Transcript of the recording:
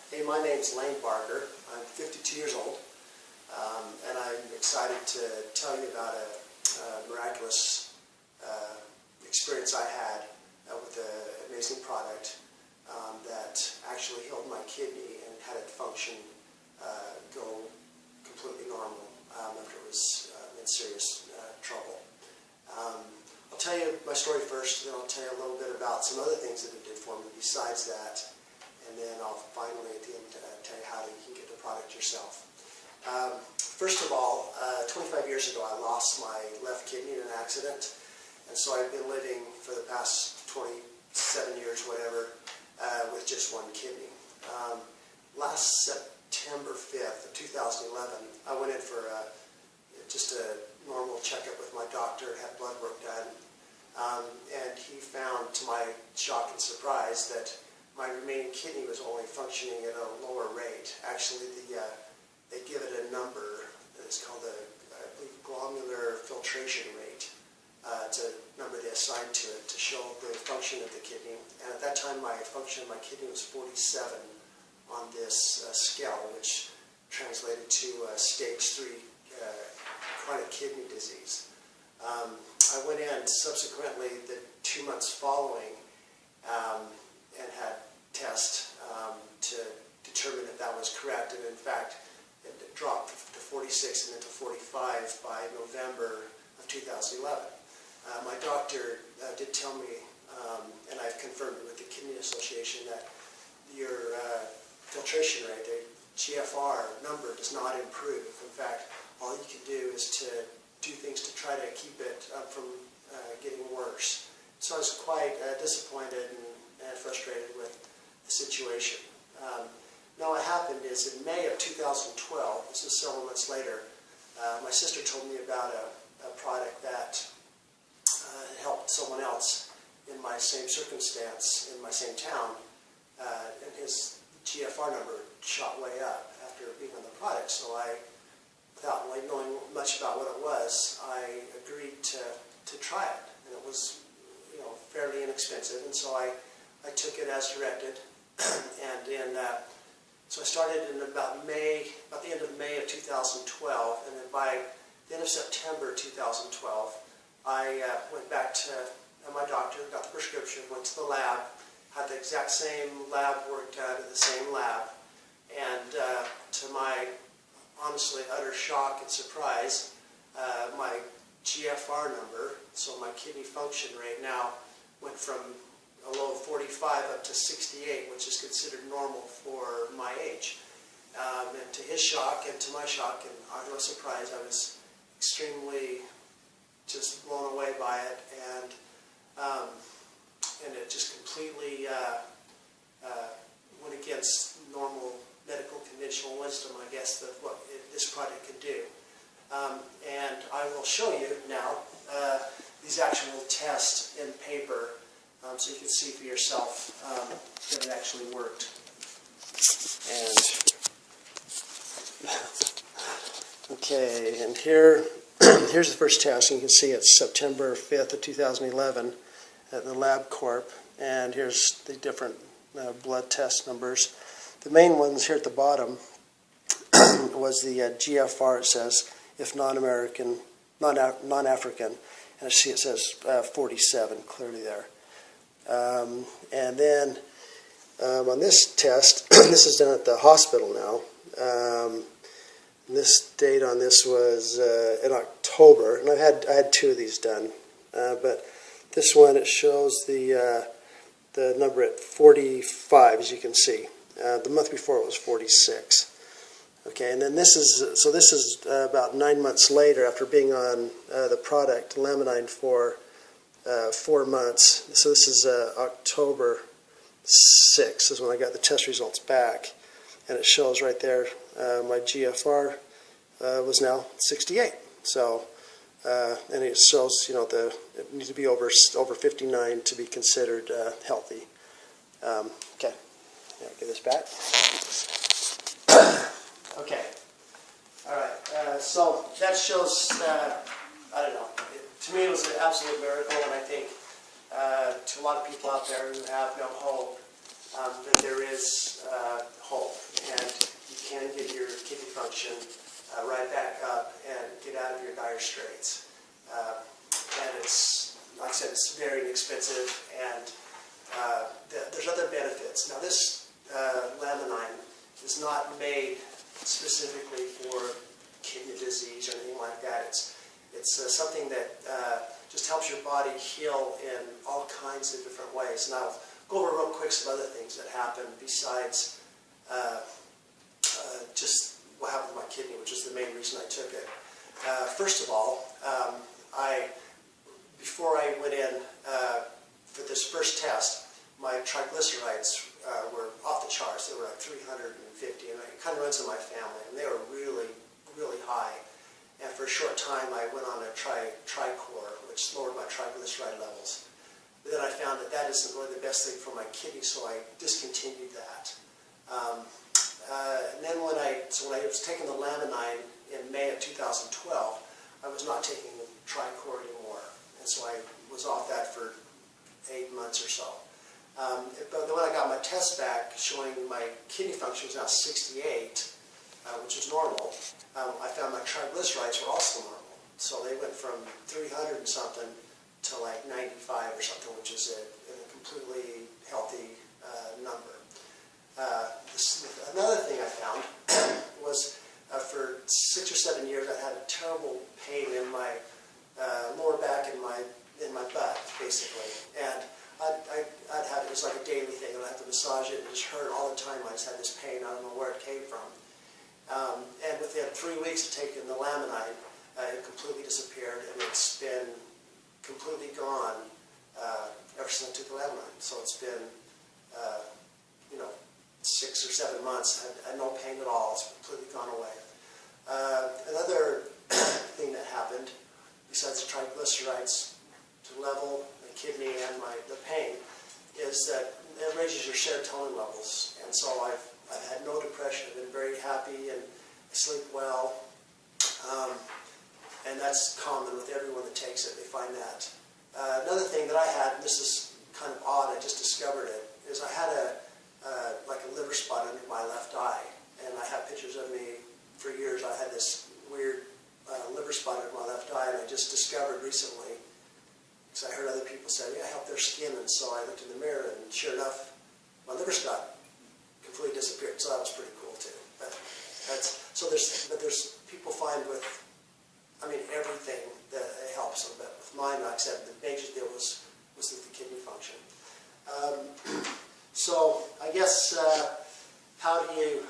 Hey, my name's Lane Barker. I'm 52 years old, and I'm excited to tell you about a miraculous experience I had with an amazing product that actually healed my kidney and had it function go completely normal after it was in serious trouble. I'll tell you my story first, then I'll tell you a little bit about some other things that it did for me besides that, and then I'll finally at the end tell you how you can get the product yourself. First of all, 25 years ago I lost my left kidney in an accident, and so I've been living for the past 27 years, whatever, with just one kidney. Last September 5th of 2011, I went in for just a normal checkup with my doctor, had blood work done, and he found, to my shock and surprise, that my remaining kidney was only functioning at a lower rate. Actually, they give it a number that's called the, I believe, glomerular filtration rate. It's a number they assign to it to show the function of the kidney. And at that time, my function of my kidney was 47 on this scale, which translated to stage 3 chronic kidney disease. I went in subsequently the 2 months following and had tests to determine if that was correct, and in fact it dropped to 46 and then to 45 by November of 2011. My doctor did tell me, and I've confirmed it with the Kidney Association, that your filtration rate, the GFR number, does not improve. In fact, all you can do is to do things to try to keep it from getting worse. So I was quite disappointed and frustrated with the situation. Now what happened is in May of 2012, this is several months later, my sister told me about a product that helped someone else in my same circumstance, in my same town, and his GFR number shot way up after being on the product. So I, without really knowing much about what it was, I agreed to try it, and it was, fairly inexpensive, and so I took it as directed, and so I started in about the end of May of 2012, and then by the end of September 2012, I went back to my doctor, got the prescription, went to the lab, had the exact same lab work done at the same lab, and to my honestly utter shock and surprise, my GFR number, so my kidney function rate, now went from a low of 45 up to 68, which is considered normal for my age. And to his shock and to my shock and utter surprise, I was extremely just blown away by it, and it just completely went against normal medical conventional wisdom, I guess, of what this product could do. And I will show you now these actual tests in paper, so you can see for yourself that it actually worked. And okay, and here's the first test. You can see it's September 5th of 2011 at the LabCorp, and here's the different blood test numbers. The main ones here at the bottom was the GFR, it says, if non-American, non-African, and I see it says 47 clearly there. And then on this test, this is done at the hospital now. This date on this was in October, and I had 2 of these done, but this one, it shows the number at 45, as you can see. The month before it was 46. Okay, and then this is about 9 months later after being on the product Laminine for 4 months. So this is October 6th is when I got the test results back, and it shows right there my GFR was now 68. So and it shows it needs to be over 59 to be considered healthy. Okay, yeah, give this back. Okay, all right. So that shows. I don't know. To me, it was an absolute miracle, and I think to a lot of people out there who have no hope, that there is hope. function right back up and get out of your dire straits. And it's, like I said, it's very inexpensive, and there's other benefits. Now this Laminine is not made specifically for kidney disease or anything like that. It's something that just helps your body heal in all kinds of different ways. And I'll go over real quick some other things that happen besides just what happened with my kidney, which is the main reason I took it. First of all, before I went in for this first test, my triglycerides were off the charts. They were like 350, and it kind of runs in my family, and they were really, really high. And for a short time, I went on a Tricor, which lowered my triglyceride levels. But then I found that that isn't really the best thing for my kidney, so I discontinued that. And then when I was taking the Laminine in May of 2012, I was not taking the Tricor anymore, and so I was off that for 8 months or so. But then when I got my test back showing my kidney function was now 68, which is normal, I found my triglycerides were also normal. So they went from 300 and something to like 95 or something, which is a completely healthy number. Another thing I found was for 6 or 7 years I had a terrible pain in my lower back and in my butt, basically. And I'd have it was like a daily thing, and I'd have to massage it, and it just hurt all the time. I just had this pain. I don't know where it came from. And within 3 weeks of taking the Laminine, it completely disappeared, and it's been completely gone ever since I took the Laminine. So it's been, 6 or 7 months. I had no pain at all. It's completely gone away. Another thing that happened, besides the triglycerides to level the kidney and the pain, is that it raises your serotonin levels. And so I've had no depression. I've been very happy and I sleep well. And that's common with everyone that takes it. They find that. Another thing that I had, and this is kind of odd, I just discovered it, is I had like a liver spot under my left eye. And I have pictures of me for years. I had this weird liver spot under my left eye, and I just discovered recently, because I heard other people say, yeah, I help their skin, and so I looked in the mirror, and sure enough, my liver spot completely disappeared. So that was pretty cool too. But there's people find with, everything that it helps them. But with mine, like I said, the major deal was with the kidney function. So I guess how do you